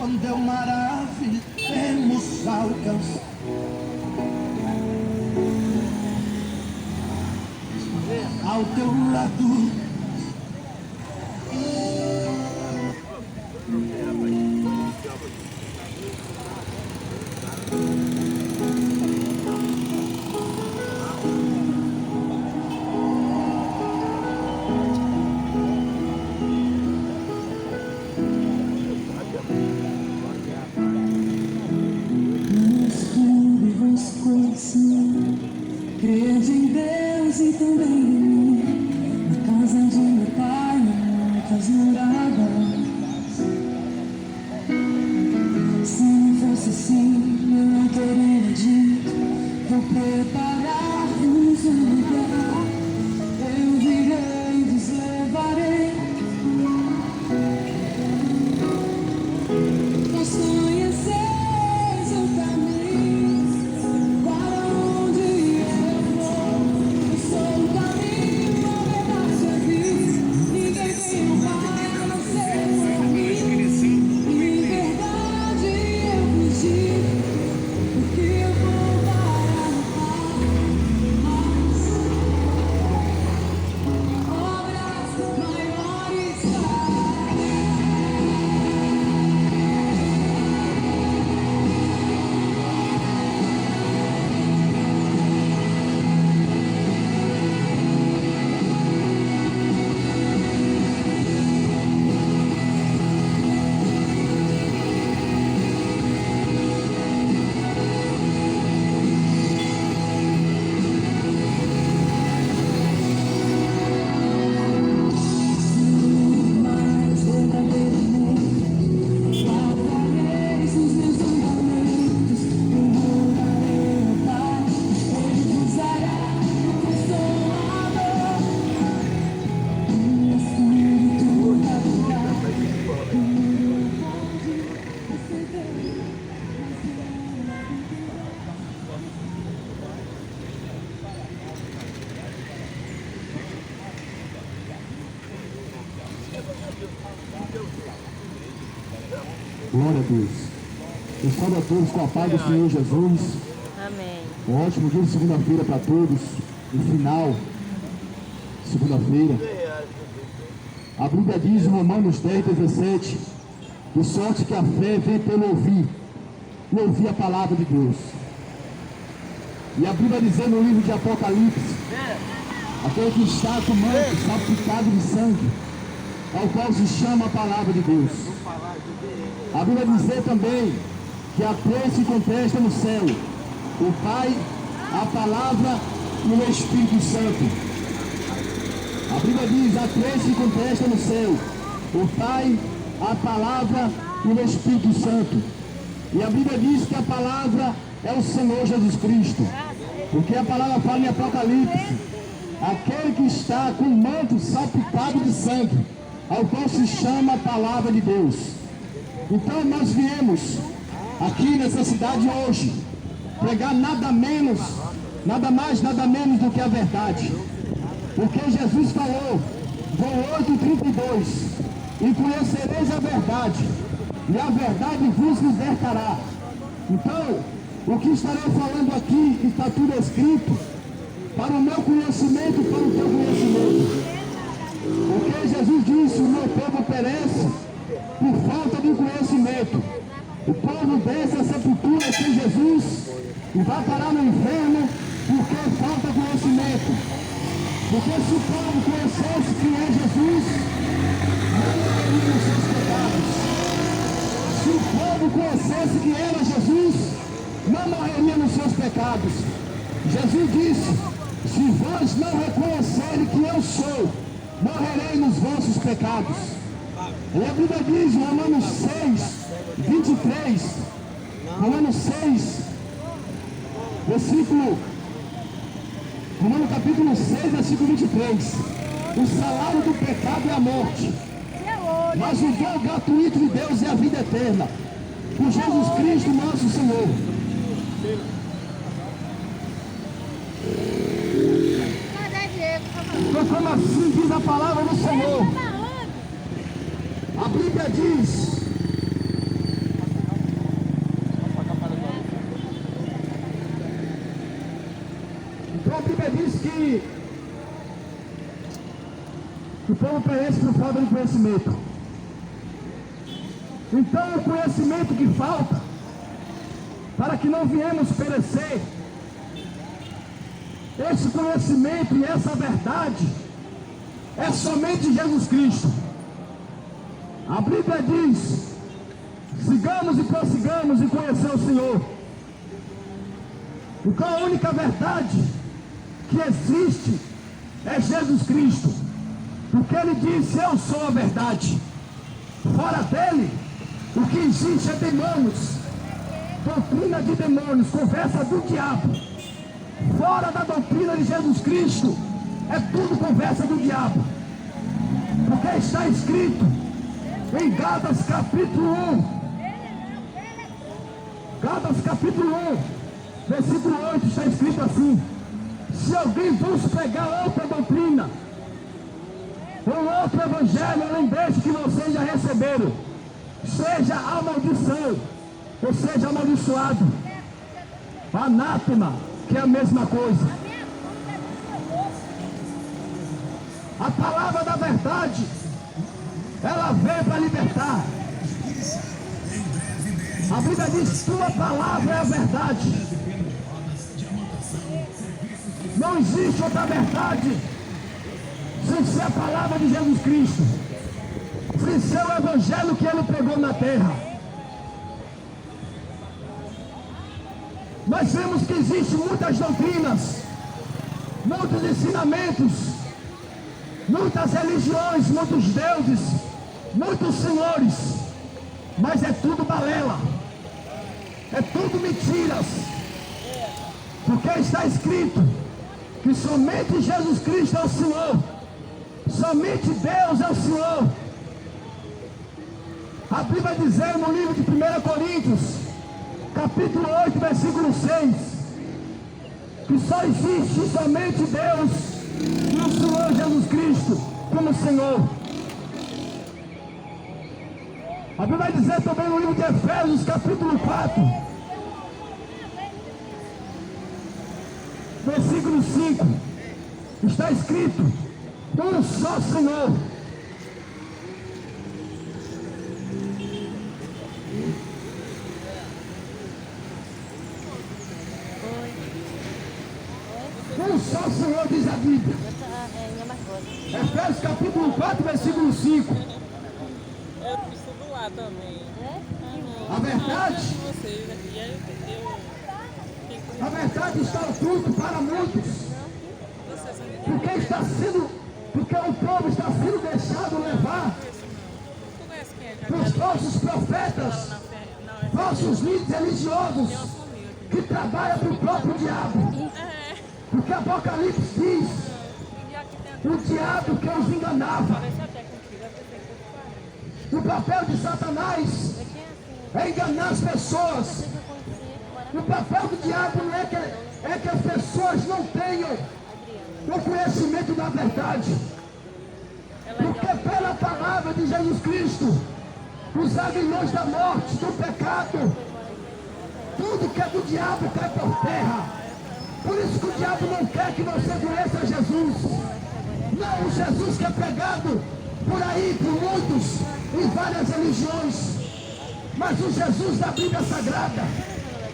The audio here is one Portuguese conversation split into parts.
quando maravilhemos alcançar. Ao teu lado. Crede em Deus e também em mim. Na casa de meu pai, muitas moradas. Se não fosse assim, eu não teria dito. Vou preparar-vos um lugar. Eu virei e vos levarei. Pois conheceis o caminho para onde eu vou. Eu sou o caminho, a verdade e a vida. Ninguém tem o Pai a não ser por mim. Em verdade eu vos digo, porque eu vou para a paz. Obras maiores farei. Mas verdadeiramente guardareis os meus mandamentos. Eu morarei na paz, Ele vos dará o Consolador. O Espírito da verdade, que não pode receber, mas Glória a Deus. Eu saúdo a todos com a paz do Senhor Jesus. Amém. Um ótimo dia de segunda-feira para todos. No final, segunda-feira. A Bíblia diz em Romanos 10:17, de sorte que a fé vem pelo ouvir, e ouvir a palavra de Deus. E a Bíblia diz no livro de Apocalipse, aquele que está com manto salpicado de sangue, ao qual se chama a palavra de Deus. A Bíblia diz também que há três que contestam no céu: o Pai, a palavra e o Espírito Santo. A Bíblia diz: há três que contestam no céu: o Pai, a palavra e o Espírito Santo. E a Bíblia diz que a palavra é o Senhor Jesus Cristo, porque a palavra fala em Apocalipse: aquele que está com o manto salpicado de sangue, ao qual se chama a palavra de Deus. Então nós viemos aqui nessa cidade hoje pregar nada menos, nada mais, nada menos do que a verdade. Porque Jesus falou, João 8:32, e conhecereis a verdade, e a verdade vos libertará. Então, o que estarei falando aqui está tudo escrito para o meu conhecimento, para o teu conhecimento. Porque Jesus disse: o meu povo perece por falta de conhecimento. O povo desce a sepultura sem Jesus e vai parar no inferno porque falta conhecimento. Porque se o povo conhecesse quem é Jesus, não morreria nos seus pecados. Se o povo conhecesse quem era Jesus, não morreria nos seus pecados. Jesus disse: se vós não reconhecerem que eu sou, morrerei nos vossos pecados. E a Bíblia diz em Romanos 6:23, Romanos 6, versículo, Romanos capítulo 6, versículo 23, o salário do pecado é a morte, mas o dom gratuito de Deus é a vida eterna, por Jesus Cristo nosso Senhor. Então, como assim diz a palavra do Senhor? A Bíblia diz Então a Bíblia diz que o povo perece por falta de conhecimento. Então o conhecimento que falta, para que não viemos perecer, esse conhecimento e essa verdade é somente Jesus Cristo. A Bíblia diz: sigamos e prossigamos em conhecer o Senhor. Então a única verdade que existe é Jesus Cristo, porque Ele disse: eu sou a verdade. Fora dele, o que existe é demônios, doutrina de demônios, conversa do diabo. Fora da doutrina de Jesus Cristo, é tudo conversa do diabo. Porque está escrito em Gálatas capítulo 1, Gálatas capítulo 1, versículo 8, está escrito assim: se alguém vos pregar outra doutrina, ou outro evangelho além deste que vocês já receberam, seja a maldição, ou seja amaldiçoado, anátema, que é a mesma coisa. A palavra da verdade, ela veio para libertar. A Bíblia diz: tua palavra é a verdade. Não existe outra verdade sem ser a palavra de Jesus Cristo, sem ser o evangelho que Ele pregou na terra. Nós vemos que existem muitas doutrinas, muitos ensinamentos, muitas religiões, muitos deuses, muitos senhores, mas é tudo balela, é tudo mentiras, porque está escrito que somente Jesus Cristo é o Senhor, somente Deus é o Senhor. A Bíblia vai dizer no livro de 1 Coríntios, capítulo 8, versículo 6, que só existe somente Deus e o Senhor Jesus Cristo como Senhor. A Bíblia vai dizer também no livro de Efésios, capítulo 4, versículo 5, está escrito: um só Senhor, um só Senhor, diz a Bíblia. Efésios capítulo 4, versículo 5. Eu estudo lá também. A verdade, a verdade está oculta para muitos, porque o povo está sendo deixado levar pelos falsos profetas, falsos líderes religiosos que trabalham para o próprio diabo. Porque Apocalipse diz: o diabo que os enganava. O papel de Satanás é enganar as pessoas. O papel do diabo não é que as pessoas não tenham o conhecimento da verdade. Porque pela palavra de Jesus Cristo, os aguilhões da morte, do pecado, tudo que é do diabo cai por terra. Por isso que o diabo não quer que você conheça Jesus. Não o Jesus que é pregado por aí, por muitos, em várias religiões, mas o Jesus da Bíblia Sagrada,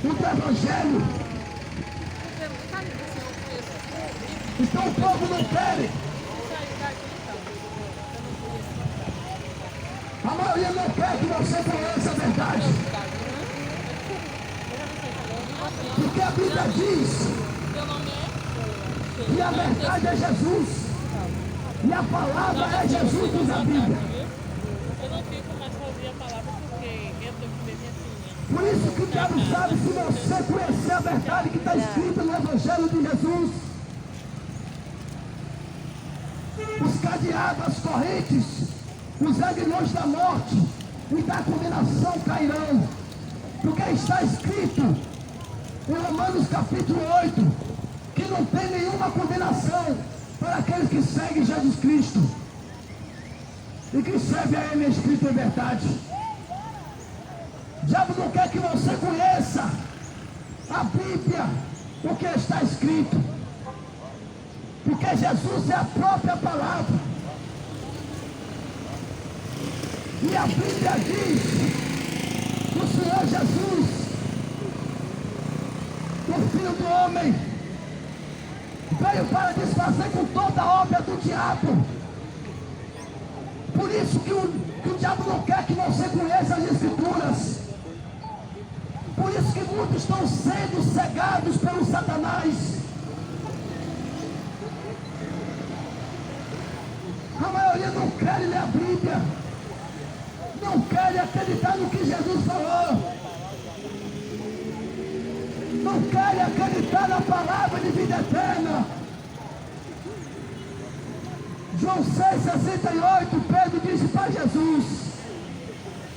o do Evangelho. Então o povo não quer. A maioria não quer que você conheça a verdade. Porque a Bíblia diz que a verdade é Jesus. E a palavra é Jesus, diz a Bíblia. Eu não fico mais ouvir a palavra porque eu tenho que ver minha filha. Por isso que o diabo sabe, se você conhecer a verdade que está escrita no Evangelho de Jesus, os cadeados, as correntes, os aguilhões da morte e da condenação cairão. Porque está escrito em Romanos capítulo 8, que não tem nenhuma condenação para aqueles que seguem Jesus Cristo e que servem a Ele em espírito e verdade. O diabo não quer que você conheça a Bíblia, o que está escrito. Porque Jesus é a própria palavra. E a Bíblia diz que o Senhor Jesus, o Filho do Homem, veio para desfazer com toda a obra do diabo. Por isso que o diabo não quer que você conheça as Escrituras. Por isso que muitos estão sendo cegados pelo Satanás. A maioria não quer ler a Bíblia, não quer acreditar no que Jesus falou, não quer acreditar na palavra de vida eterna. João 6,68, Pedro disse para Jesus: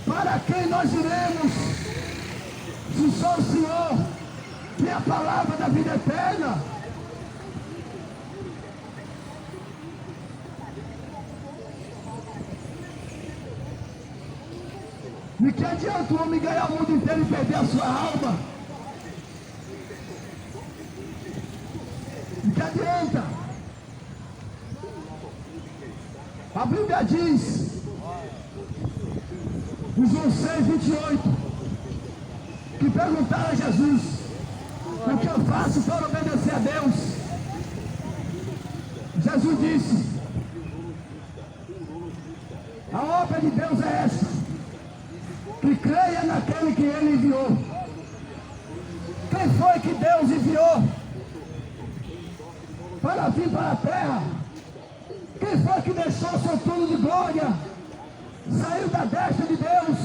para quem nós iremos, se só o Senhor tem a palavra da vida eterna? De que adianta o homem ganhar o mundo inteiro e perder a sua alma? De que adianta? A Bíblia diz, em João 6,28, que perguntaram a Jesus: o que eu faço para obedecer a Deus? Jesus disse: a obra de Deus é esta, que creia naquele que Ele enviou. Quem foi que Deus enviou para vir para a terra? Quem foi que deixou seu trono de glória, saiu da destra de Deus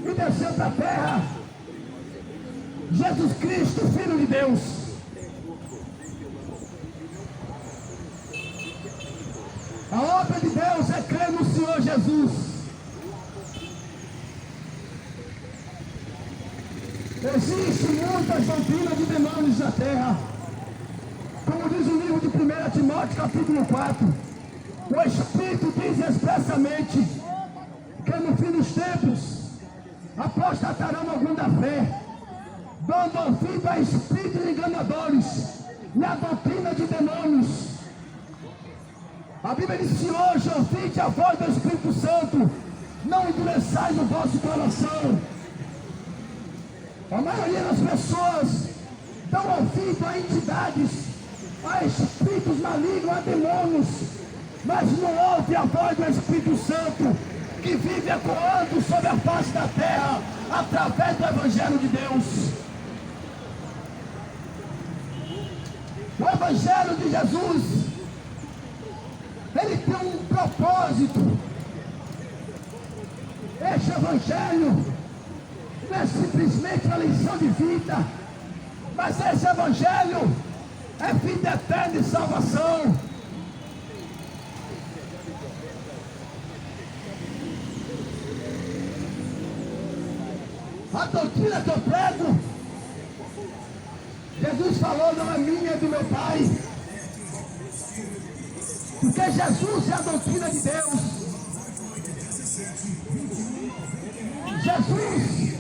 e desceu para a terra? Jesus Cristo, Filho de Deus. A obra de Deus é crer no Senhor Jesus. Existem muitas doutrinas de demônios na terra. Como diz o livro de 1 Timóteo, capítulo 4, o Espírito diz expressamente que no fim dos tempos apostatarão algum da fé, dando ouvido a espíritos enganadores e a doutrina de demônios. A Bíblia diz: se hoje ouvide a voz do Espírito Santo, não endureçais o vosso coração. A maioria das pessoas dão ouvido a entidades, a espíritos malignos, a demônios, mas não ouve a voz do Espírito Santo, que vive ecoando sobre a face da terra, através do Evangelho de Deus. O Evangelho de Jesus, ele tem um propósito. Este Evangelho não é simplesmente uma lição de vida, mas esse Evangelho é vida eterna e salvação. A doutrina que eu prego, Jesus falou, não é minha, é do meu Pai. Porque Jesus é a doutrina de Deus. Jesus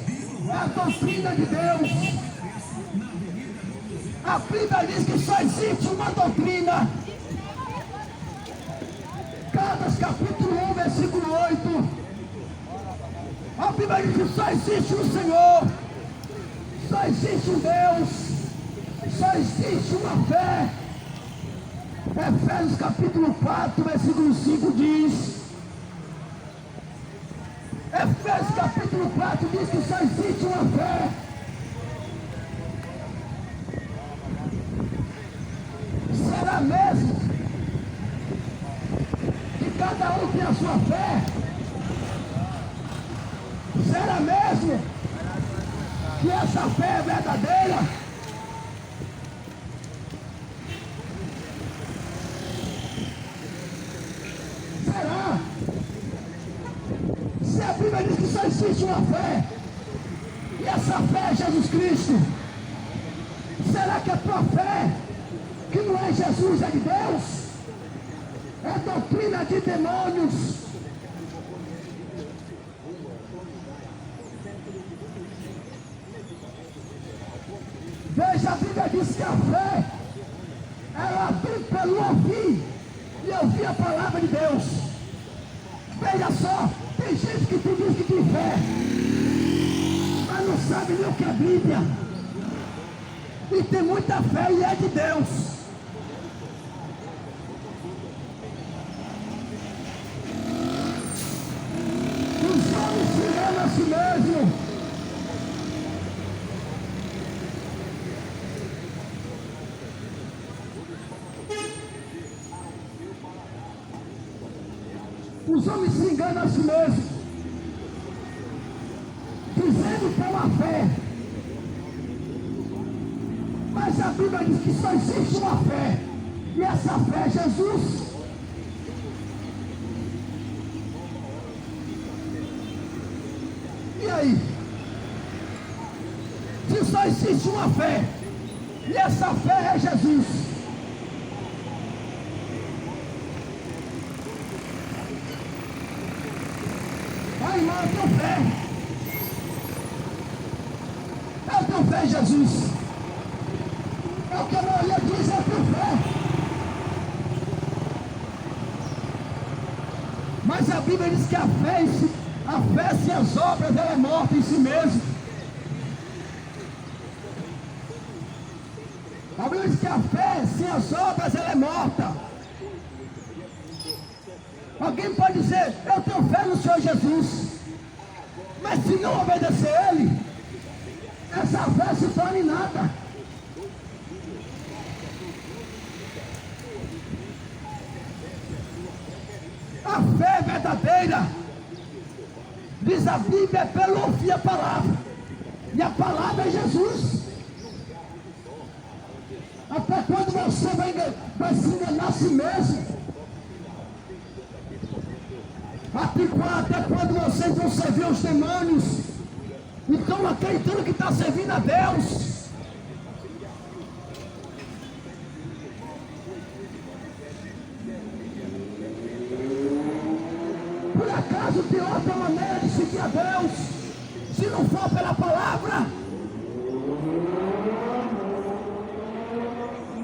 é a doutrina de Deus. A Bíblia diz que só existe uma doutrina. Gálatas capítulo 1, versículo 8. A Bíblia diz que só existe um Senhor, só existe um Deus, só existe uma fé. Efésios capítulo 4, versículo 5 diz. Efésios capítulo 4 diz que só existe uma fé. Será mesmo que cada um tem a sua fé? Será mesmo que essa fé é verdadeira? Será? Se a Bíblia diz que só existe uma fé, e essa fé é Jesus Cristo, será que a tua fé, que não é Jesus, é de Deus? É doutrina de demônios. Veja, a Bíblia diz que a fé Ela abriu pelo ouvir e ouvir a palavra de Deus. Veja só, tem gente que tu diz que tem fé, mas não sabe nem o que é Bíblia. E tem muita fé e é de Deus. Os homens se enganam a si mesmos. Os homens se enganam a si mesmos, dizendo que é uma fé. Mas a Bíblia diz que só existe uma fé, e essa fé é Jesus. E aí? Se só existe uma fé, e essa fé é Jesus. Ai, irmão, eu tenho fé. Eu tenho fé em Jesus. É o que a maioria diz, eu tenho fé. Mas a Bíblia diz que a fé sem as obras, ela é morta em si mesma. A Bíblia diz que a fé sem as obras, ela é morta. Alguém pode dizer, eu tenho fé no Senhor Jesus, mas se não obedecer a Ele, essa fé se torna em nada. A fé verdadeira, diz a Bíblia, é pelo ouvir a palavra, e a palavra é Jesus. Até quando você vai se enganar a si mesmo? Até quando vocês vão servir os demônios? Então acreditando que está servindo a Deus. Por acaso tem outra maneira de seguir a Deus, se não for pela palavra?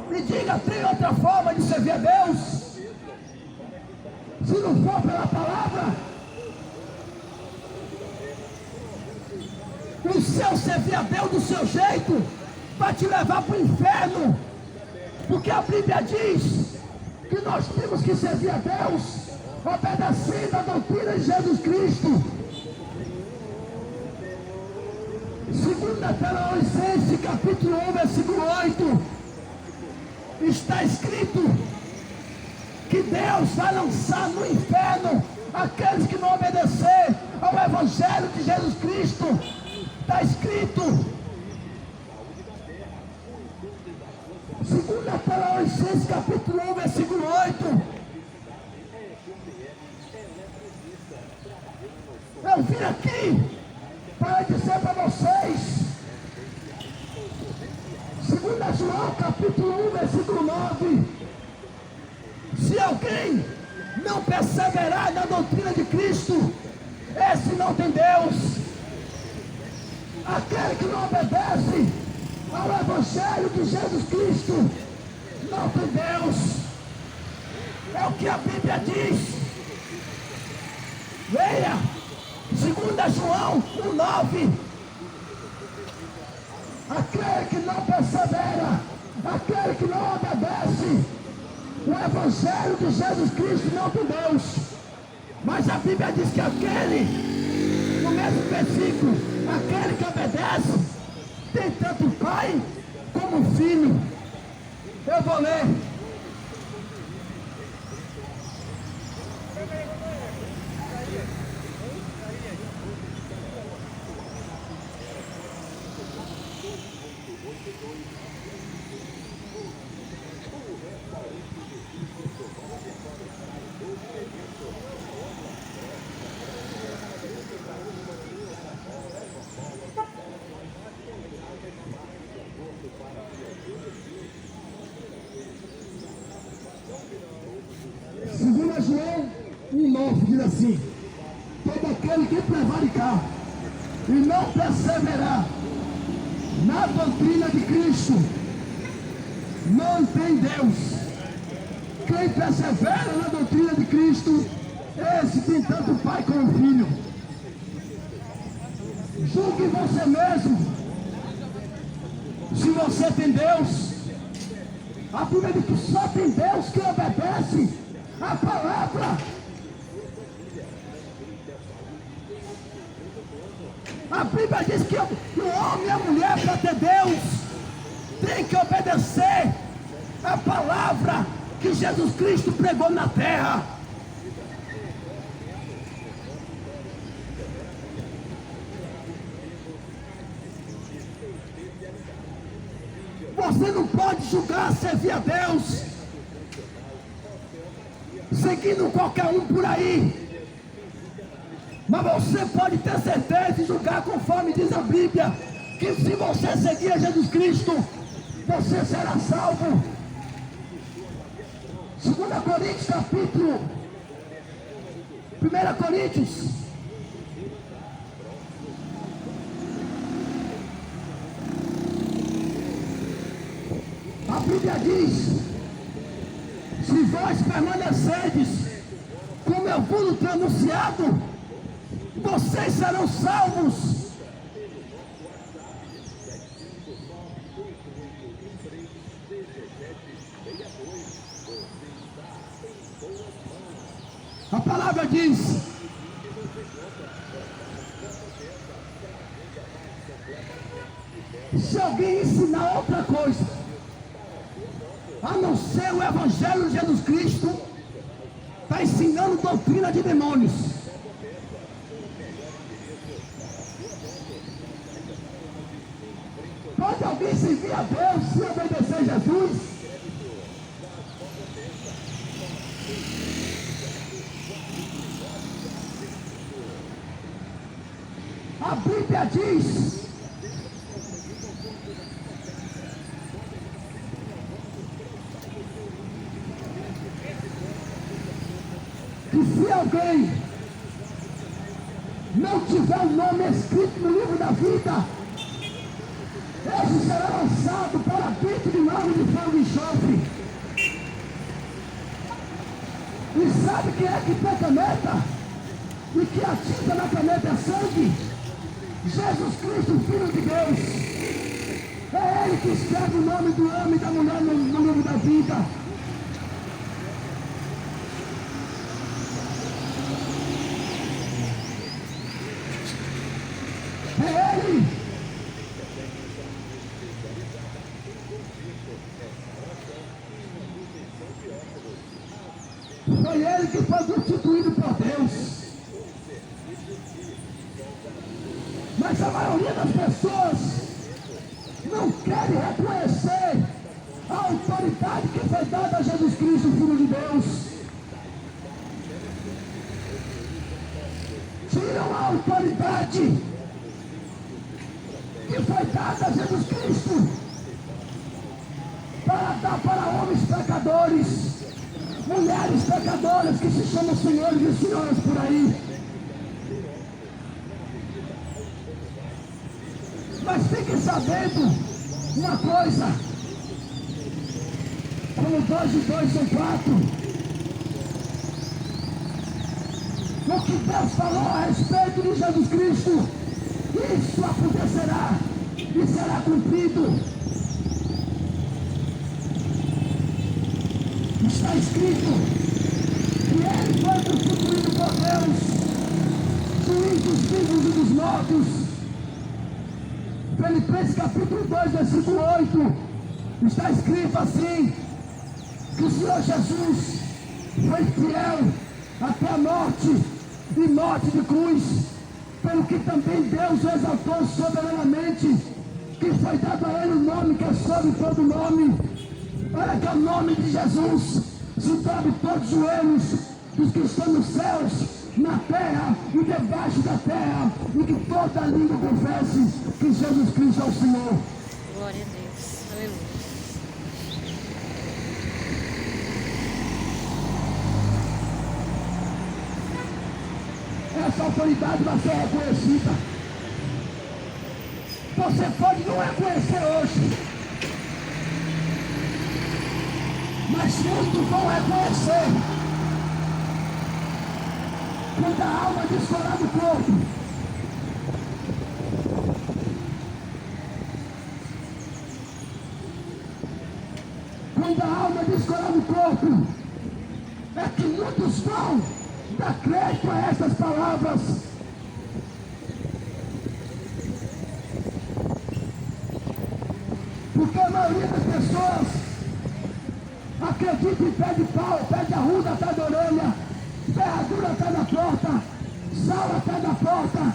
Me diga, tem outra forma de servir a Deus, se não for pela palavra? O seu servir a Deus do seu jeito vai te levar para o inferno, porque a Bíblia diz que nós temos que servir a Deus obedecendo a doutrina de Jesus Cristo. 2 Tessalonicenses capítulo 1, versículo 8, está escrito que Deus vai lançar no inferno aqueles que não obedecer ao Evangelho de Jesus Cristo. Está escrito, 2 Tessalonicenses capítulo 1, versículo 8. Eu vim aqui para dizer para vocês, 2 João capítulo 1, versículo 9, se alguém não perseverar na doutrina de Cristo, esse não tem Deus. Aquele que não obedece ao Evangelho de Jesus Cristo não tem Deus. É o que a Bíblia diz. Leia 2 João 1,9. Aquele que não persevera, aquele que não obedece o Evangelho de Jesus Cristo não tem Deus. Mas a Bíblia diz que aquele, no mesmo versículo, aquele que obedece tem tanto pai como filho. Eu vou ler. João 1,9 diz assim: todo aquele que prevaricar e não perseverar na doutrina de Cristo, não tem Deus. Quem persevera na doutrina de Cristo, esse tem tanto o Pai como o Filho. Julgue você mesmo se você tem Deus. A Bíblia diz que só tem Deus que obedece a palavra. A Bíblia diz que o homem e a mulher, para ter Deus, tem que obedecer a palavra que Jesus Cristo pregou na terra. Você não pode julgar servir a Deus seguindo qualquer um por aí. Mas você pode ter certeza e julgar conforme diz a Bíblia, que se você seguir a Jesus Cristo, você será salvo. 2 Coríntios capítulo 1 Coríntios a Bíblia diz: se vós permanecerdes como eu vos tenho anunciado, vocês serão salvos. A palavra diz: se alguém ensinar outra coisa a não ser o Evangelho de Jesus Cristo, está ensinando doutrina de demônios. Pode alguém servir a Deus se obedecer a Jesus? A Bíblia diz que se alguém não tiver o nome escrito no livro da vida, esse será lançado para dentro de lago de fogo e enxofre. E sabe quem é que tem caneta? E que a tinta na caneta é sangue? Jesus Cristo, Filho de Deus. É Ele que escreve o nome do homem e da mulher no livro da vida. É Ele. Foi Ele que foi constituído por Deus. Mas a maioria das pessoas não querem reconhecer a autoridade que foi dada a Jesus Cristo, Filho de Deus. Tiram a autoridade que foi dada a Jesus Cristo para dar para homens pecadores, mulheres pecadoras que se chamam senhores e senhoras por aí. Mas fique sabendo uma coisa: como 2 e 2 são 4, o que Deus falou a respeito de Jesus Cristo, isso acontecerá e será cumprido. Está escrito que Ele foi constituído por Deus, juiz dos vivos e dos mortos. Filipenses capítulo 2, versículo 8, está escrito assim, que o Senhor Jesus foi fiel até a morte e morte de cruz, pelo que também Deus o exaltou soberanamente, que foi dado a Ele o nome que é sobre todo nome, para que o nome de Jesus se dobre todos os joelhos dos que estão nos céus, na terra e debaixo da terra, e que toda língua confesse que Jesus Cristo é o Senhor. Glória a Deus. Aleluia. Essa autoridade vai ser reconhecida. Você pode não reconhecer hoje, mas muitos vão reconhecer quando a alma descolar do corpo. Quando a alma descolar do corpo, é que muitos vão dar crédito a essas palavras. Porque a maioria das pessoas acredita em pé de pau, pé de arruda atrás da orelha, ferradura atrás da porta, sal atrás da porta.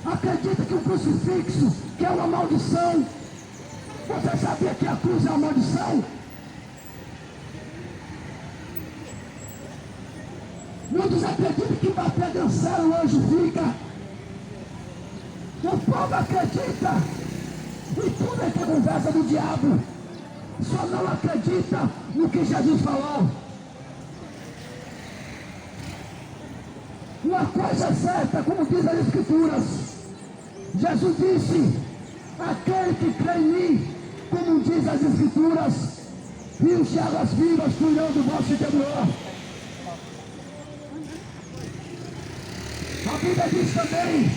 Acredita que o crucifixo, que é uma maldição. Você sabia que a cruz é uma maldição? Muitos acreditam que bater dançar o anjo fica. O povo acredita em tudo é que é conversa do diabo. Só não acredita no que Jesus falou. Uma coisa é certa, como diz as Escrituras. Jesus disse: aquele que crê em mim, como diz as Escrituras, rios de águas vivas fluirão do vosso interior. A Bíblia diz também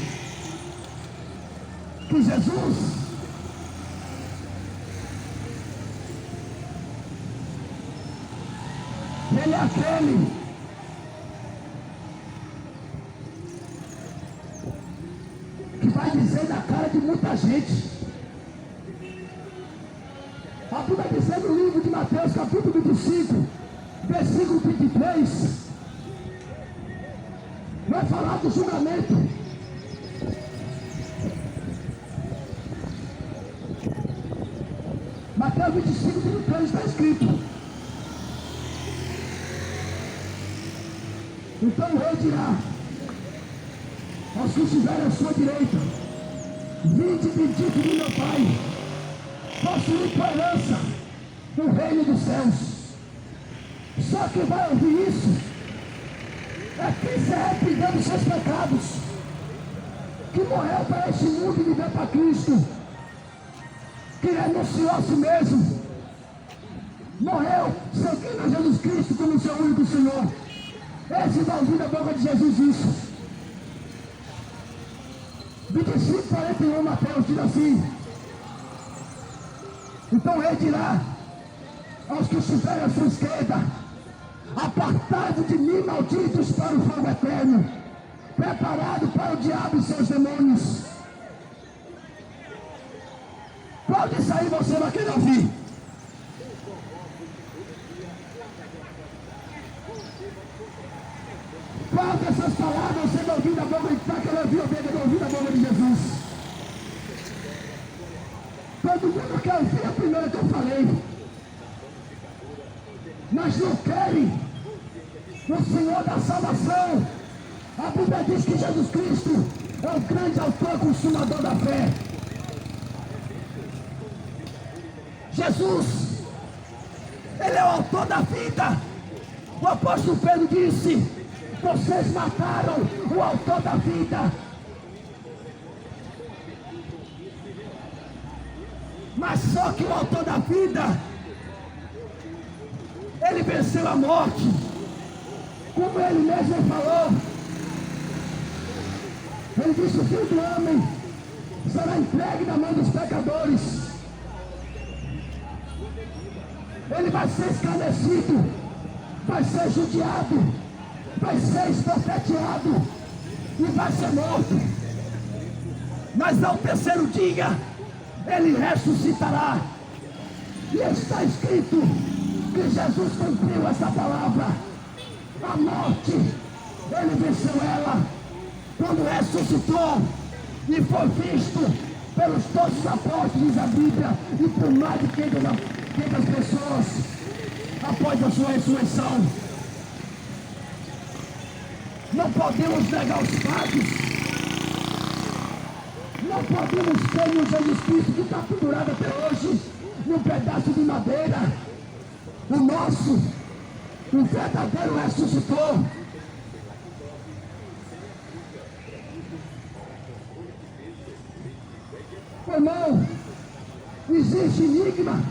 que Jesus ele é aquele que vai dizer na cara de muita gente. A Bíblia diz no livro de Mateus, capítulo 25, versículo 23, vai falar do julgamento. Mateus 25, 23 está escrito: então o rei dirá aos que estiverem à sua direita: vinde bendito do meu Pai, possuir por herança o reino dos céus. Só que vai ouvir isso é quem se arrependeu dos seus pecados, que morreu para este mundo e viveu para Cristo, que renunciou a si mesmo, morreu seguindo a Jesus Cristo como seu único Senhor. Esse vai ouvir da boca de Jesus isso. 25, 41, Mateus diz assim: então o rei dirá aos que estiverem à sua esquerda: apartai-vos de mim, malditos, para o fogo eterno, preparado para o diabo e seus demônios. Pode sair, você vai querer ouvir. Qual dessas palavras você vai ouvir da boca de quem quer ouvir da boca de Jesus? Todo mundo quer ouvir a primeira que eu falei, mas não querem o Senhor da salvação. A Bíblia diz que Jesus Cristo é o grande autor e consumador da fé. Jesus, Ele é o autor da vida. O apóstolo Pedro disse: vocês mataram o autor da vida. Mas só que o autor da vida, ele venceu a morte. Como ele mesmo falou, ele disse: o Filho do Homem será entregue na mão dos pecadores. Ele vai ser escarnecido, vai ser judiado, vai ser esbofeteado e vai ser morto. Mas ao terceiro dia ele ressuscitará. E está escrito que Jesus cumpriu essa palavra. A morte, ele venceu ela quando ressuscitou e foi visto pelos todos os apóstolos da Bíblia e por mais de 500 pessoas após a sua ressurreição. Não podemos negar os fatos. Não podemos ter um Jesus Cristo que está pendurado até hoje num pedaço de madeira. O nosso, o verdadeiro ressuscitou. Irmão, existe enigma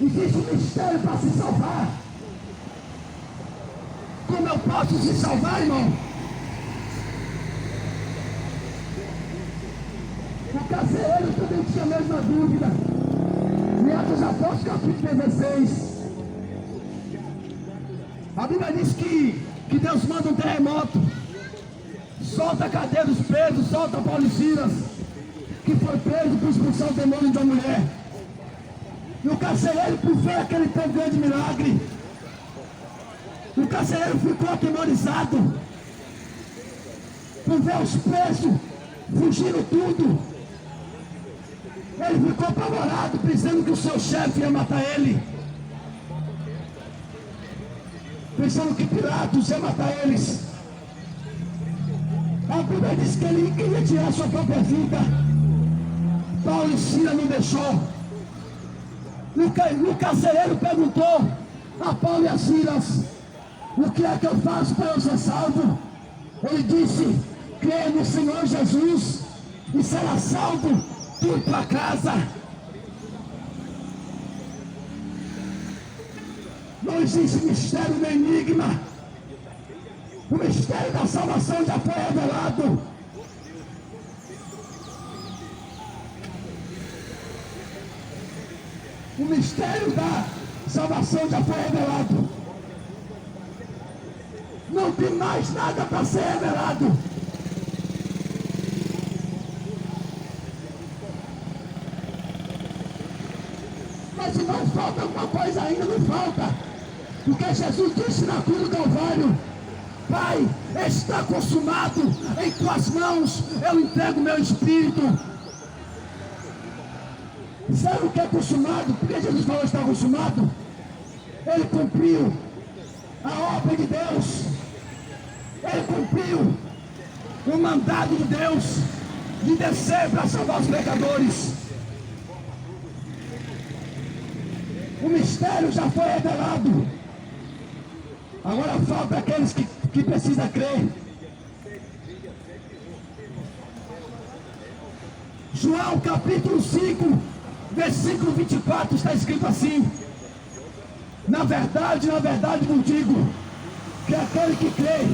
Existe um mistério para se salvar. Como eu posso se salvar, irmão? O carcereiro também tinha a mesma dúvida. Em Atos dos Apóstolos, capítulo 16. A Bíblia diz que Deus manda um terremoto. Solta a cadeia dos presos, solta Paulo e Silas, que foi preso por expulsar o demônio de uma mulher. E o carcereiro, por ver aquele tão grande milagre, o carcereiro ficou atemorizado, por ver os presos fugindo tudo. Ele ficou apavorado, pensando que o seu chefe ia matar ele, pensando que Pilatos ia matar eles. A Bíblia diz que ele queria tirar sua própria vida. Paulo e Silas não deixou. O carcereiro perguntou a Paulo e a Silas: o que é que eu faço para eu ser salvo? Ele disse: creia no Senhor Jesus e será salvo tu e tua casa. Não existe mistério nem enigma. O mistério da salvação já foi revelado. O mistério da salvação já foi revelado. Não tem mais nada para ser revelado. Mas se não falta alguma coisa ainda, não falta. Porque Jesus disse na cruz do Calvário: Pai, está consumado, em tuas mãos eu entrego meu espírito. Sabe o que é consumado? Porque Jesus falou que está consumado? Ele cumpriu a obra de Deus. Ele cumpriu o mandado de Deus de descer para salvar os pecadores. O mistério já foi revelado. Agora falta aqueles que precisam crer. João capítulo 5, versículo 24, está escrito assim: na verdade vos digo, que aquele que crê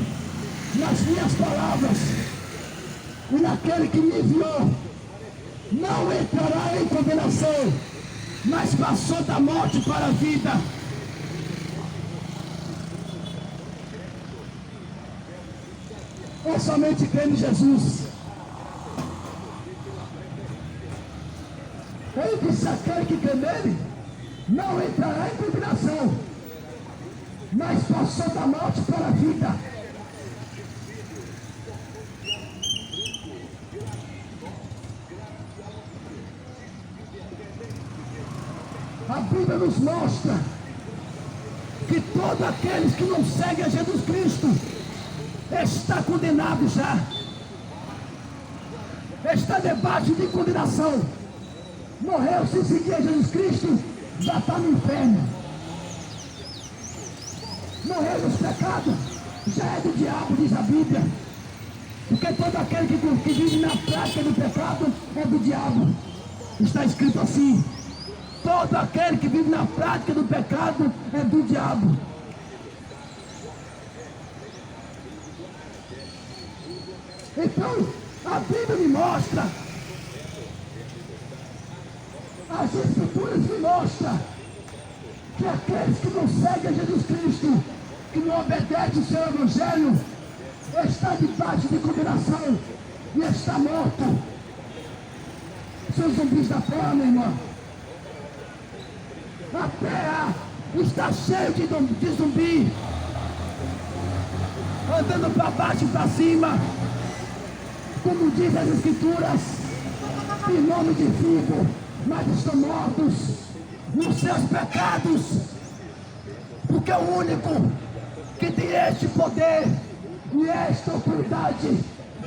nas minhas palavras e naquele que me enviou, não entrará em condenação, mas passou da morte para a vida. É somente crer em Jesus. Ele disse: aquele que crê nele não entrará em condenação, mas passou da morte para a vida. A Bíblia nos mostra que todos aqueles que não seguem a Jesus Cristo está condenado já. Está debaixo de condenação. Morreu sem seguir a Jesus Cristo, já está no inferno. Morreu nos pecados, já é do diabo, diz a Bíblia. Porque todo aquele que vive na prática do pecado é do diabo. Está escrito assim: todo aquele que vive na prática do pecado é do diabo. Então, a Bíblia me mostra, as Escrituras me mostram, que aqueles que não seguem a Jesus Cristo, que não obedecem o seu Evangelho, está debaixo de condenação e está morto. São zumbis da terra, meu irmão. A terra está cheia de zumbi, andando para baixo e para cima, como diz as Escrituras, em nome de Filho, mas estão mortos nos seus pecados, porque o único que tem este poder e esta autoridade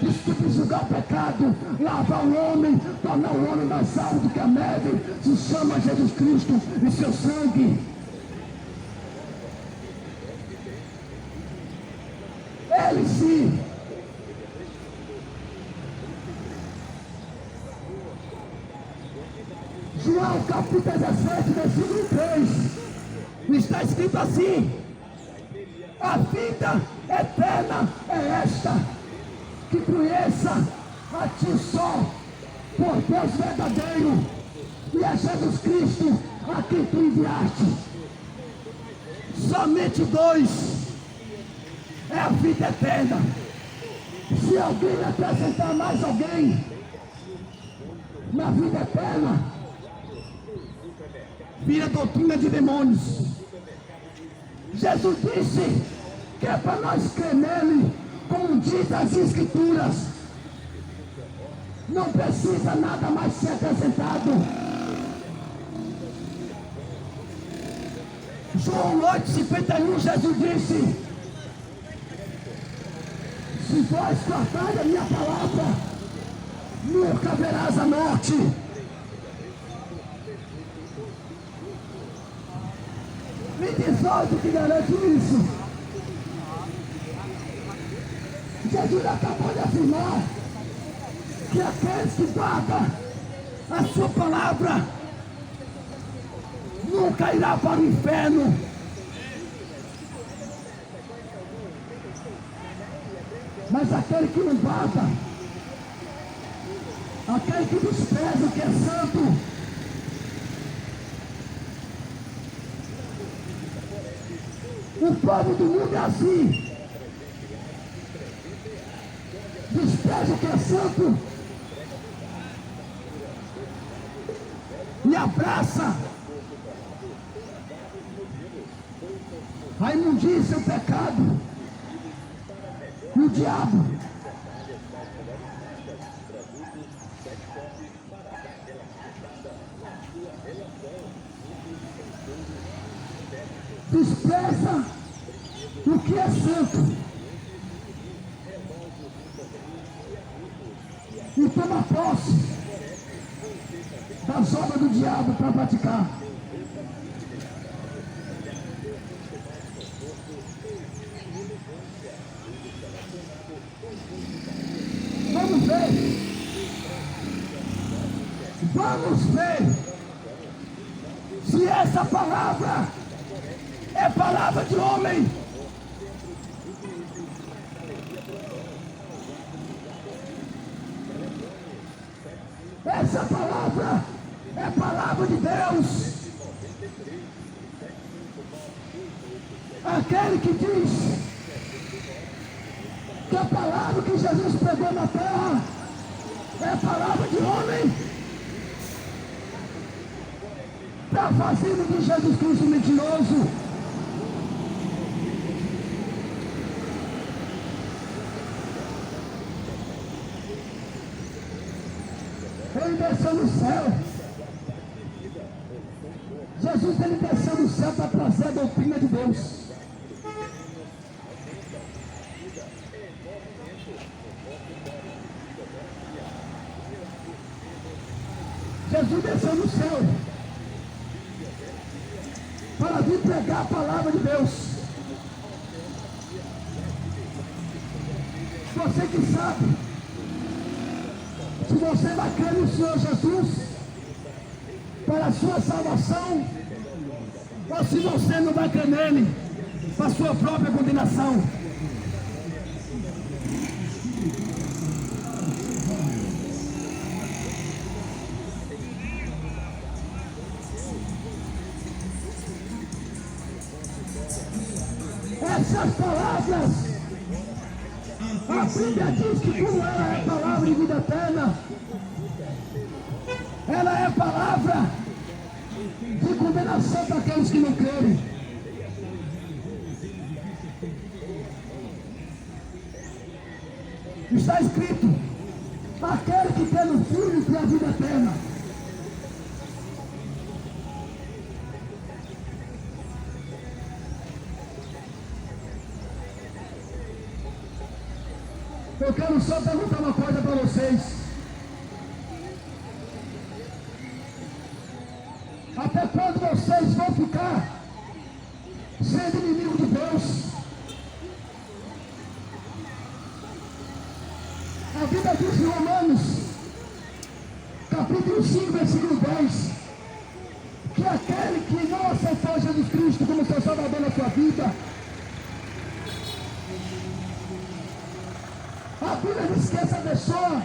de subjugar o pecado, lavar o homem, tornar o homem mais alto do que a neve, se chama Jesus Cristo e seu sangue. Ele sim João capítulo 17, versículo 3, está escrito assim: a vida eterna é esta, que conheça a ti só, por Deus verdadeiro, e a Jesus Cristo a quem tu enviaste. Somente dois é a vida eterna. Se alguém acrescentar mais alguém na vida eterna, vira doutrina de demônios. Jesus disse que é para nós crer nele, como diz as Escrituras. Não precisa nada mais ser acrescentado. João 8,51, Jesus disse: se vós guardardes a minha palavra, nunca verás a morte. Me diz outro que garante isso. Jesus acabou de afirmar que aqueles que guardam a sua palavra nunca irá para o inferno. Mas aquele que não guarda, aquele que despreza o que é santo, o povo do mundo é assim. Despreza o que é santo e abraça a imundícia, o pecado e o diabo. Despreza o que é santo e toma posse das obras do diabo para praticar. Vamos ver se essa palavra é palavra de homem. Essa palavra é palavra de Deus. Aquele que diz que a palavra que Jesus pregou na terra é palavra de homem, está fazendo de Jesus Cristo mentiroso. Ele desceu no céu. Jesus, ele desceu no céu para trazer a doutrina de Deus. Jesus desceu no céu para vir pregar a palavra de Deus. Você que sabe se você vai crer no Senhor Jesus para a sua salvação, ou se você não vai crer nele para a sua própria condenação. Essas palavras, a Bíblia diz que como ela é palavra de vida eterna, ela é palavra de condenação para aqueles que não crerem. Está escrito: aquele que crê no Filho tem a vida eterna. Eu quero só perguntar uma coisa para vocês. Até quando vocês vão ficar sendo inimigo de Deus? A Bíblia diz em Romanos, capítulo 5, versículo 10, Jesus Cristo como seu Salvador na sua vida. A Bíblia diz que essa pessoa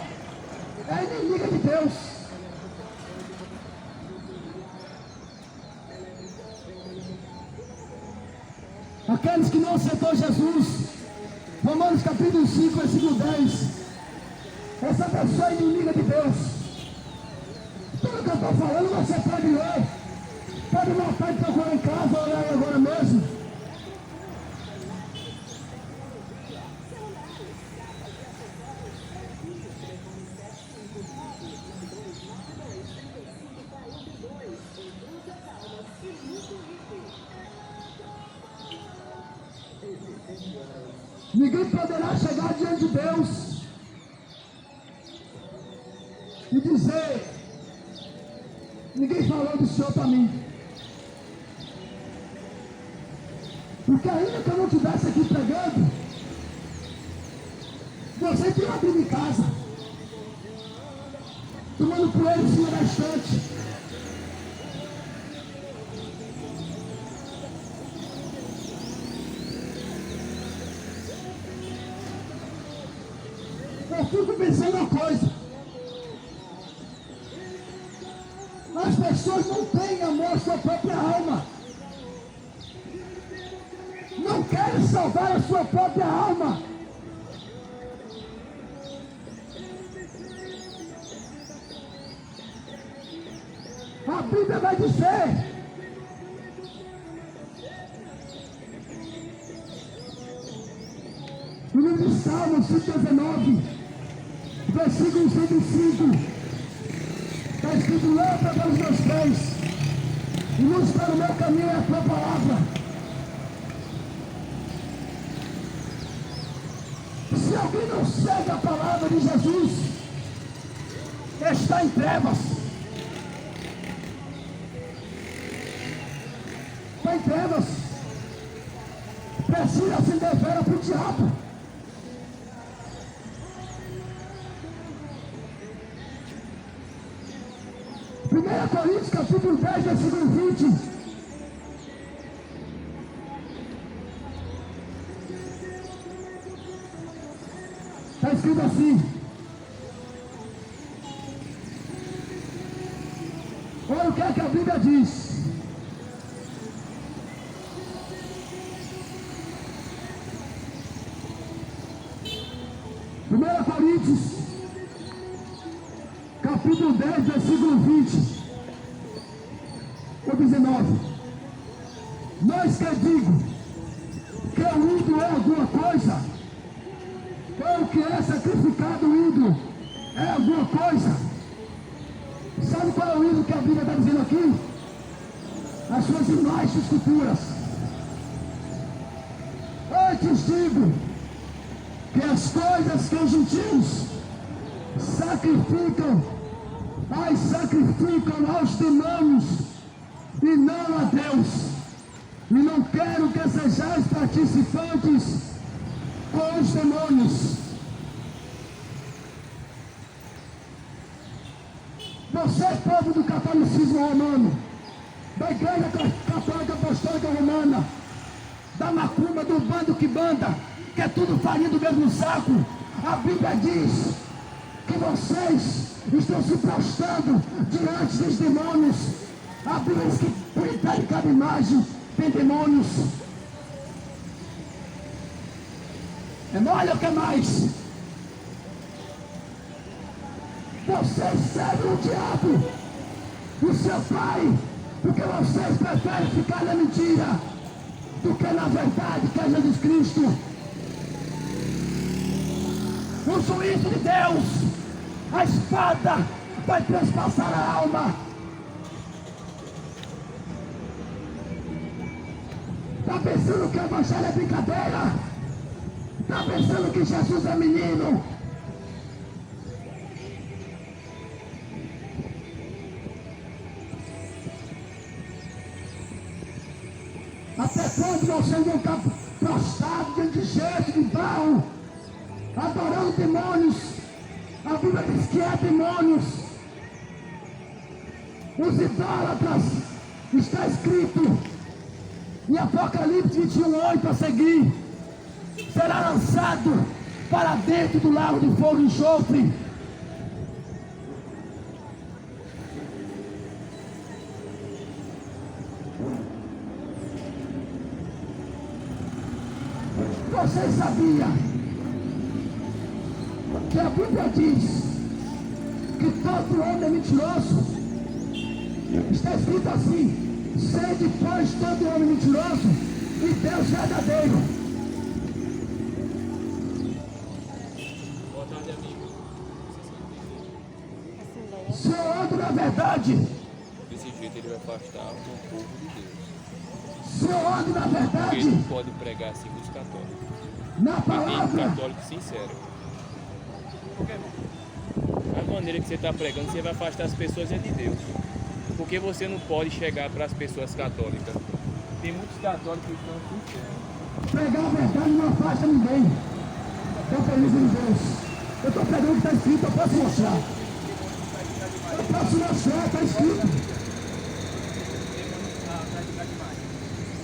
é inimiga de Deus. Aqueles que não aceitou Jesus, Romanos capítulo 5, versículo 10, essa pessoa é inimiga de Deus. Tudo que eu estou falando você pode ler, pode voltar e procurar em casa, olhar agora mesmo. Ninguém poderá chegar diante de Deus e dizer: ninguém falou do Senhor para mim. Porque ainda que eu não estivesse aqui pregando, você tem uma Bíblia em casa, tomando poeira em cima da estante. Eu fico pensando uma coisa: as pessoas não têm amor à sua própria alma, não querem salvar a sua própria alma. A Bíblia vai dizer: no livro de Salmos 119, versículo 105, está escrito: lâmpada para os meus pés e luz para o meu caminho é a tua palavra. Se alguém não segue a palavra de Jesus, está em trevas. Está em trevas. Precisa acender vela para o diabo. Primeira Coríntios capítulo 10, versículo 20. Está escrito assim: olha o que é que a Bíblia diz. Primeira Coríntios capítulo 10, versículo 20 ou 19. Nós que digo que o ídolo é alguma coisa, ou que é sacrificado o ídolo é alguma coisa. Sabe qual é o ídolo que a Bíblia está dizendo aqui? As suas imagens, esculturas. Antes digo que as coisas que os gentios sacrificam aos demônios e não a Deus. E não quero que sejais participantes com os demônios. Você, povo do catolicismo romano, da igreja católica apostólica romana, da macumba, do bando que banda, que é tudo farinha do mesmo saco, a Bíblia diz que vocês estão se prostrando diante dos demônios. A Bíblia diz que por trás de cada imagem tem demônios. Olha o que mais. Vocês servem o diabo, o seu pai, porque vocês preferem ficar na mentira do que na verdade, que é Jesus Cristo. O juízo de Deus, a espada vai transpassar a alma. Está pensando que o evangelho é brincadeira? Está pensando que Jesus é menino? Até quando vocês vão estar prostrados diante de gente de barro, adorando demônios? A Bíblia diz que é demônios. Os idólatras, está escrito Em Apocalipse 21:8 a seguir, será lançado para dentro do lago de fogo e enxofre. Você sabia que a Bíblia diz que todo homem é mentiroso? Está escrito assim: sede, pois, todo homem mentiroso e Deus verdadeiro. Boa tarde, amigo. Se eu ando na verdade, Desse jeito ele vai afastar o povo de Deus. se eu ando na Porque verdade, ele não pode pregar assim dos católicos. na Porque tem palavra, católico sincero. A maneira que você está pregando, você vai afastar as pessoas é de Deus. Porque você não pode chegar para as pessoas católicas. Tem muitos católicos que estão sinceros. pregar a verdade não afasta ninguém. Estou feliz em Deus. Eu estou pregando o que está escrito, eu posso mostrar. Eu posso mostrar, está escrito.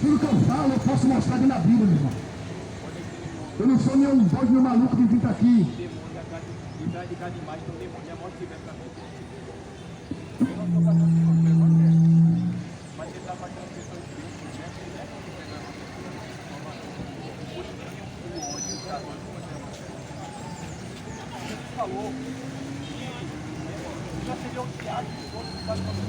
Tudo que eu falo, eu posso mostrar dentro da Bíblia, meu irmão. Eu não sou nenhum doido, nenhum maluco de vir aqui. De cada imagem do demônio, a morte tiver para mim. Mas ele está afastando as pessoas de Deus, né? Ele é como pegar por isso que o ódio, o católico, Jesus falou que já seria odiado de todos os católicos.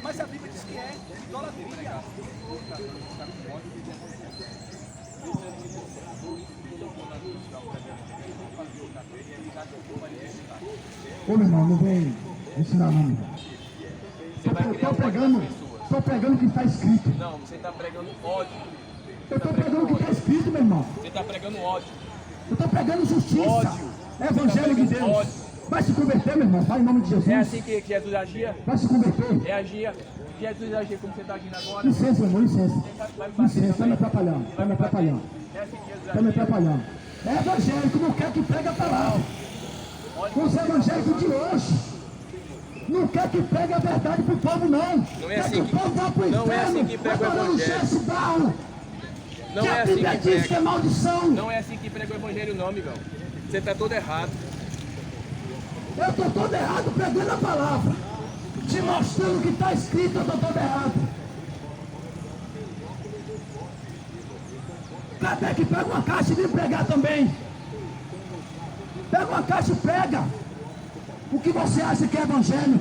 Mas a Bíblia diz que é idolatria. Ô, meu irmão, não vem ensinar não, meu irmão. Você vai criar Estou um ódio nas pessoas. pregando o que está escrito. Não, você está pregando ódio. Eu estou pregando o que está escrito, meu irmão. Você está pregando ódio. Eu estou pregando justiça. Ódio. Evangelho de Deus. Ódio. Vai se converter, meu irmão. Vai em nome de Jesus. É assim que Jesus agia? Vai se converter. É agia. Jesus agia como você está agindo agora? Licença, meu irmão, licença. Vai me bater Licença, está me também? atrapalhando. Está me atrapalhando. É assim que Jesus Está me agia? atrapalhando. É evangélico, não quer que pregue a palavra. Os evangélicos de hoje não quer que pregue a verdade pro povo, não. Não é Quer assim que o povo vá pro não é inferno, assim que prega o adorando evangelho. Jesse Barro. Não Que é a assim Bíblia que diz que é prega. maldição. Não é assim que prega o evangelho, não, amigão. Você está todo errado. Eu estou todo errado pregando a palavra. Te mostrando o que está escrito, eu estou todo errado. Até que pega uma caixa e vem pregar também. Pega uma caixa e prega. O que você acha que é evangelho?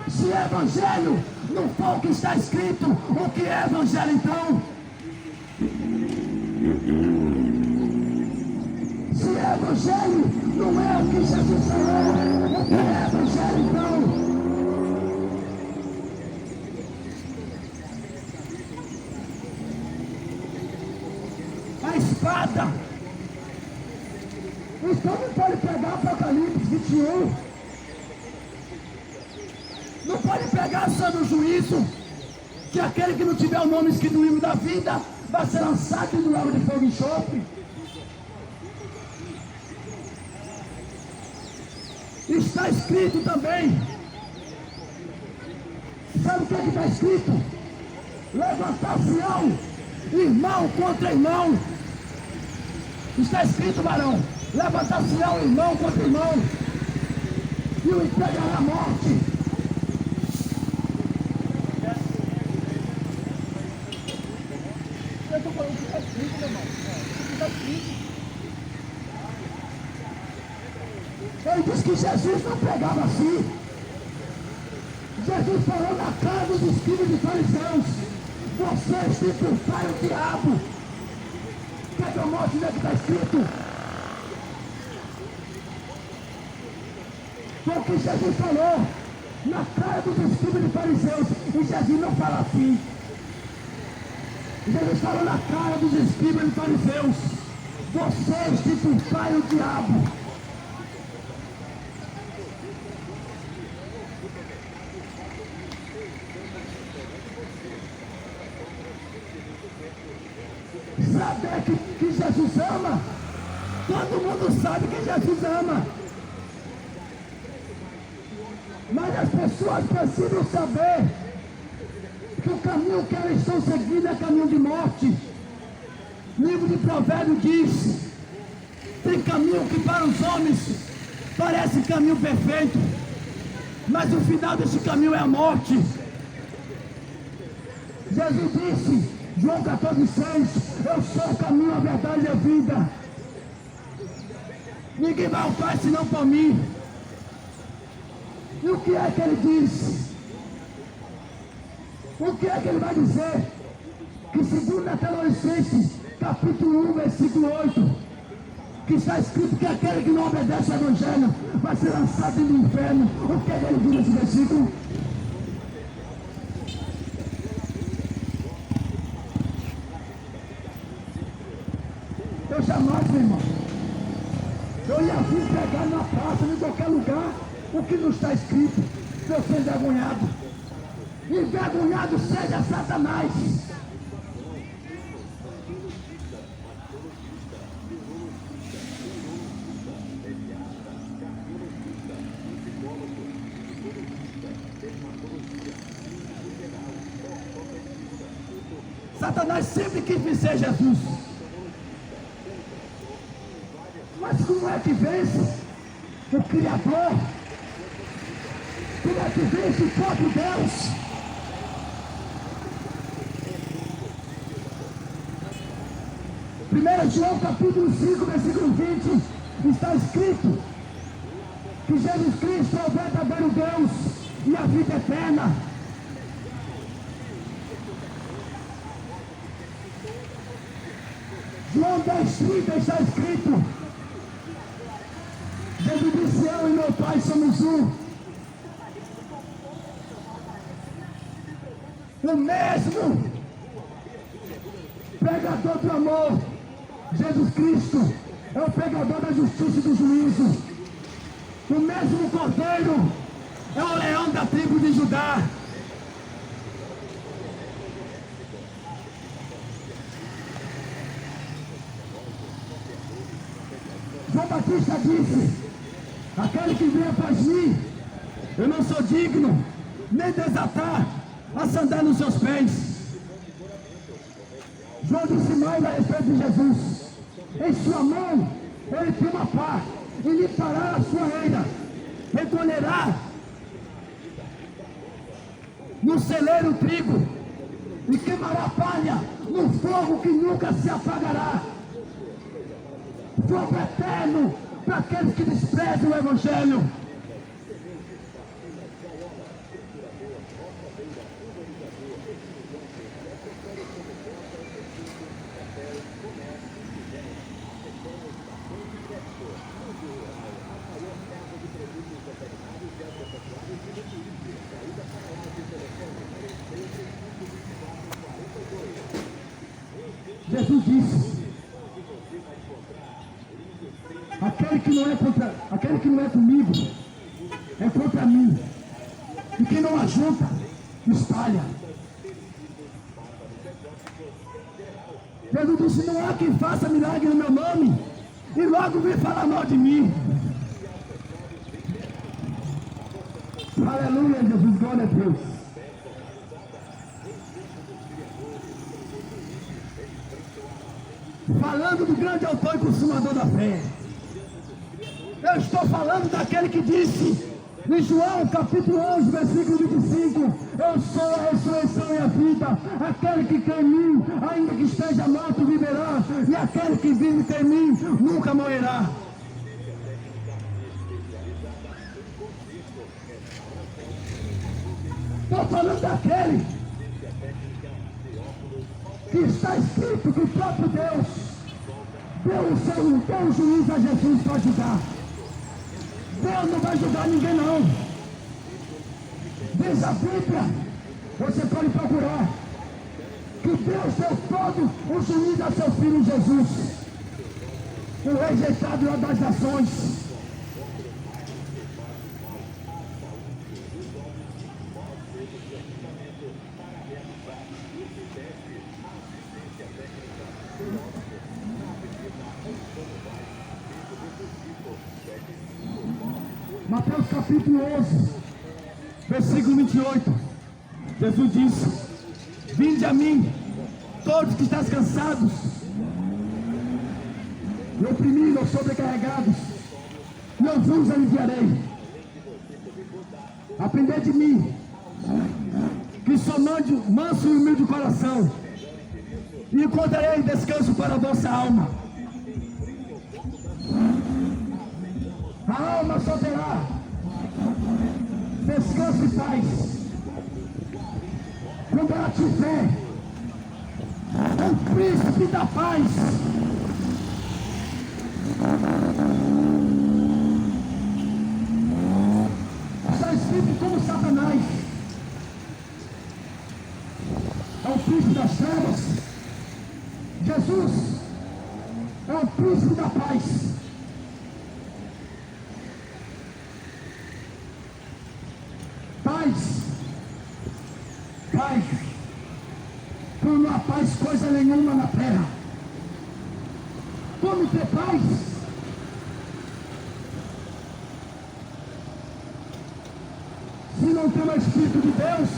Se é evangelho, não for o que está escrito, o que é evangelho então? Se é evangelho, não é o que Jesus falou, o que é evangelho então? A espada. Então não pode pegar Apocalipse 21. Não pode pegar sobre o juízo, que aquele que não tiver o nome escrito no livro da vida vai ser lançado no lago de fogo e enxofre. Está escrito também. Sabe o que está escrito? Levantar-se-ão irmão contra irmão. Está escrito, varão. Levantar-se-ão irmão contra irmão. E o entregará a morte. Eu estou falando o que está escrito, meu irmão. O que está escrito. Ele disse que Jesus não pregava assim. Jesus falou na cara dos escribas e fariseus: vocês sepultaram o diabo. Quer que eu mostre onde é que está escrito? Foi o que Jesus falou. na cara dos escribas e fariseus. E Jesus não fala assim. Jesus falou na cara dos escribas e fariseus: vocês tipificam o diabo. Saber que Jesus ama, todo mundo sabe que Jesus ama. Mas as pessoas precisam saber que o caminho que elas estão seguindo é caminho de morte. O livro de Provérbios diz: tem caminho que para os homens parece caminho perfeito, mas o final desse caminho é a morte. Jesus disse, João 14,6: eu sou o caminho, a verdade e a vida. Ninguém vai ao Pai senão por mim. E o que é que ele diz? O que é que ele vai dizer? Que segundo Tessalonicenses, capítulo 1, versículo 8, que está escrito que aquele que não obedece ao Evangelho vai ser lançado no inferno. O que é que ele diz nesse versículo? Eu jamais, meu irmão, eu ia vir pegar na praça, em qualquer lugar, o que não está escrito, para eu ser envergonhado. Envergonhado seja Satanás. Satanás sempre quis vencer Jesus. Mas como é que vence o Criador? Como é que vence o próprio Deus? Primeiro João capítulo 5, versículo 20, está escrito que Jesus Cristo é o verdadeiro Deus e a vida eterna. João 10,30 está escrito: Jesus disse, eu e meu Pai somos um. O mesmo pregador do amor, Jesus Cristo, é o pregador da justiça e do juízo. O mesmo Cordeiro é o leão da tribo de Judá. João Batista disse: aquele que vem após mim, eu não sou digno nem desatar a sandália nos seus pés. João disse mais a respeito de Jesus: em sua mão ele tem uma pá, e limpará a sua eira, recolherá no celeiro o trigo, e queimará a palha no fogo que nunca se apagará. Fogo eterno para aqueles que desprezam o Evangelho. Jesus disse: aquele que não é comigo é contra mim, e quem não ajunta espalha. Jesus disse: não há quem faça milagre no meu nome e logo vem falar mal de mim. Aleluia, Jesus, glória a Deus. Falando do grande autor e consumador da fé, eu estou falando daquele que disse em João capítulo 11, versículo 25: eu sou a ressurreição e a vida, aquele que crê em mim, ainda que esteja morto, viverá, e aquele que vive e crê em mim, nunca morrerá. Estou falando daquele que está escrito que o próprio Deus deu o juiz a Jesus para julgar. Deus não vai julgar ninguém, não. diz a Bíblia, você pode procurar, que Deus deu todo o juízo a seu Filho Jesus, o rejeitado lá das nações. Mateus capítulo 11, versículo 28, Jesus disse: vinde a mim, todos que estáis cansados e oprimidos ou sobrecarregados, e eu vos aliviarei. Aprendei de mim, que sou manso e humilde de coração, e encontrarei descanso para a vossa alma. A alma só terá descanso e paz quando ela tiver o príncipe da paz. Está escrito como Satanás é o príncipe das trevas, Jesus é o príncipe da paz. Paz, por não há paz coisa nenhuma na terra. Como ter paz? Se não tem o Espírito de Deus,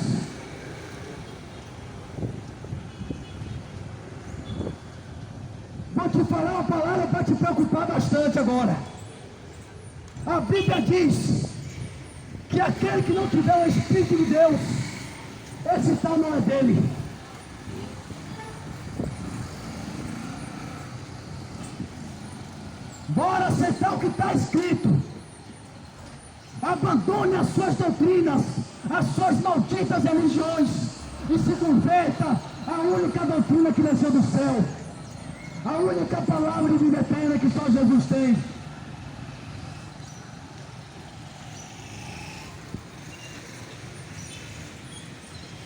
vou te falar uma palavra para te preocupar bastante agora. A Bíblia diz que aquele que não tiver o Espírito de Deus, esse tal não é dele. Bora aceitar o que está escrito. Abandone as suas doutrinas, as suas malditas religiões, e se converta à única doutrina que desceu do céu, a única palavra de vida eterna que só Jesus tem.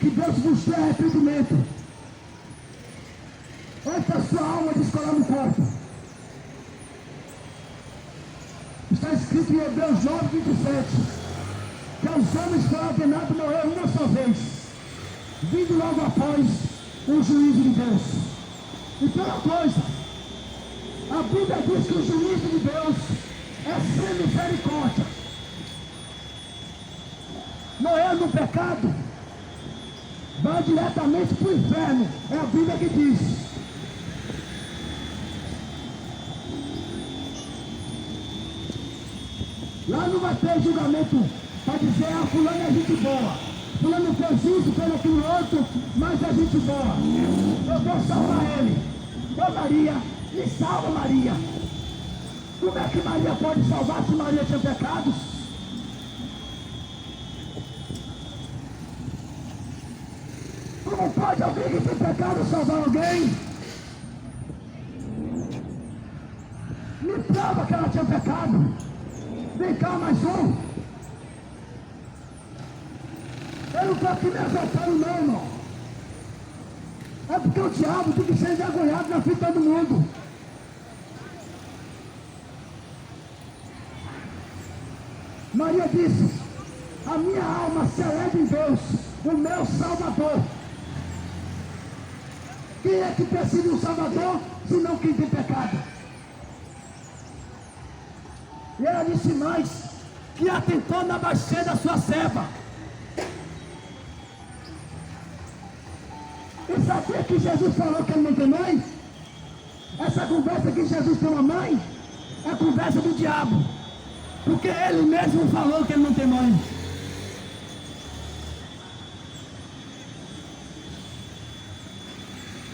Que Deus vos dê arrependimento antes da sua alma descolar no corpo. Está escrito em Hebreus 9, 27, que aos homens foi ordenado morrer uma só vez, vindo logo após o juízo de Deus. E pela coisa, a Bíblia diz que o juízo de Deus é sem misericórdia. Morrer no pecado vai diretamente para o inferno, é a Bíblia que diz. Lá não vai ter julgamento para dizer, fulano é gente boa, fulano fez isso, fez aquilo outro, mas é gente boa, eu vou salvar ele. Ô Maria, me salva Maria. Como é que Maria pode salvar se Maria tinha pecados? Como pode alguém que tem pecado salvar alguém? Me prova que ela tinha pecado. Vem cá, mais um. Eu não estou aqui me exaltando não, irmão. É porque o diabo tem que ser envergonhado na frente de todo mundo. Maria disse, a minha alma se alegra em Deus, o meu Salvador. Quem é que precisa de um Salvador, senão quem tem pecado? E ela disse mais, que atentou na baixeza da sua serva. E sabia que Jesus falou que ele não tem mãe? Essa conversa que Jesus tem uma mãe, é conversa do diabo. Porque ele mesmo falou que ele não tem mãe.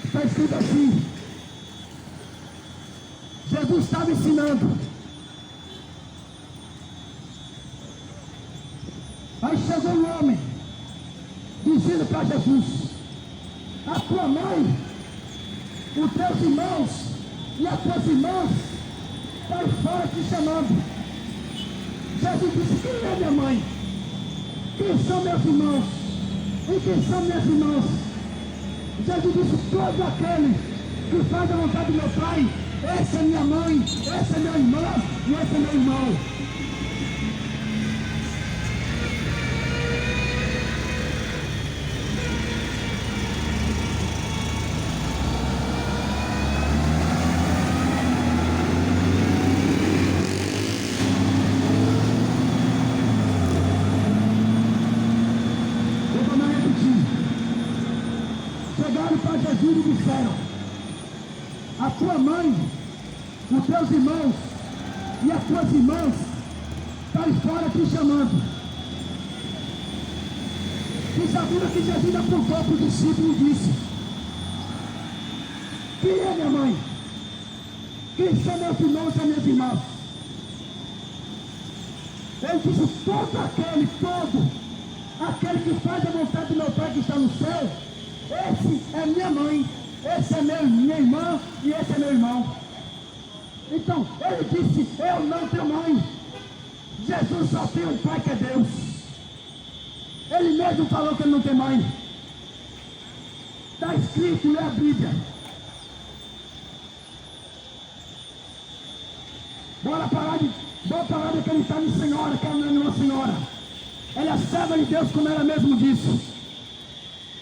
Está escrito assim. Jesus estava ensinando. Aí chegou um homem, dizendo para Jesus, a tua mãe, os teus irmãos e as tuas irmãs estão fora te chamando. Jesus disse, quem é minha mãe? Quem são meus irmãos? E quem são minhas irmãs? Jesus disse, todo aquele que faz a vontade do meu Pai, essa é minha mãe, essa é minha irmã e esse é meu irmão. Eu vou mais repetir. Chegaram para Jesus e disseram, a tua mãe, os teus irmãos e as tuas irmãs estão aí fora te chamando. E sabia que Jesus apontou para o discípulo e disse, quem é minha mãe? Quem são meus irmãos e minhas irmãs? Ele disse, todo aquele que faz a vontade do meu Pai que está no céu, esse é minha mãe, esse é minha irmã e esse é meu irmão. Então, ele disse, eu não tenho mãe. Jesus só tem um Pai que é Deus. Ele mesmo falou que ele não tem mãe. Está escrito, lê a Bíblia. Bora parar de acreditar em senhora, que ela não é nenhuma senhora. Ela é serva de Deus, como ela mesmo disse.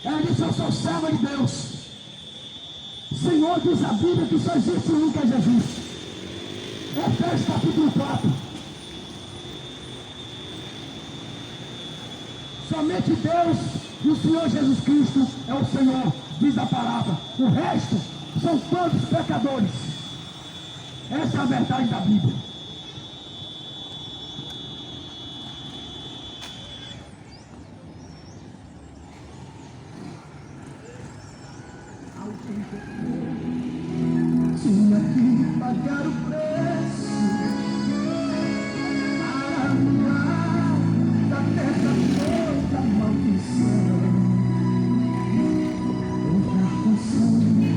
Ela disse, eu sou serva de Deus. Senhor, diz a Bíblia que só existe um, que é Jesus. Efésios capítulo 4. Somente Deus e o Senhor Jesus Cristo é o Senhor, diz a palavra. O resto são todos pecadores. Essa é a verdade da Bíblia. Tinha que pagar o preço para anular da terra toda a maldição. Entrar com sangue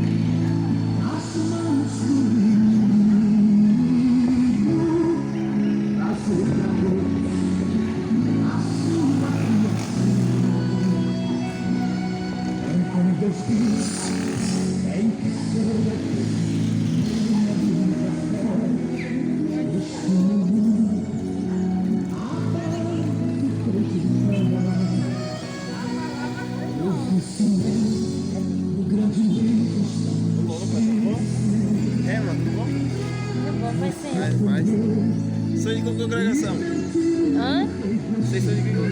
nas mãos do inimigo, trazer a Deus a sua criação. É como Deus diz, tem que ser aqui. É, mano, tudo bom? Vai ser. Mas, isso aí de congregação. Hã? Vocês são de que congregação?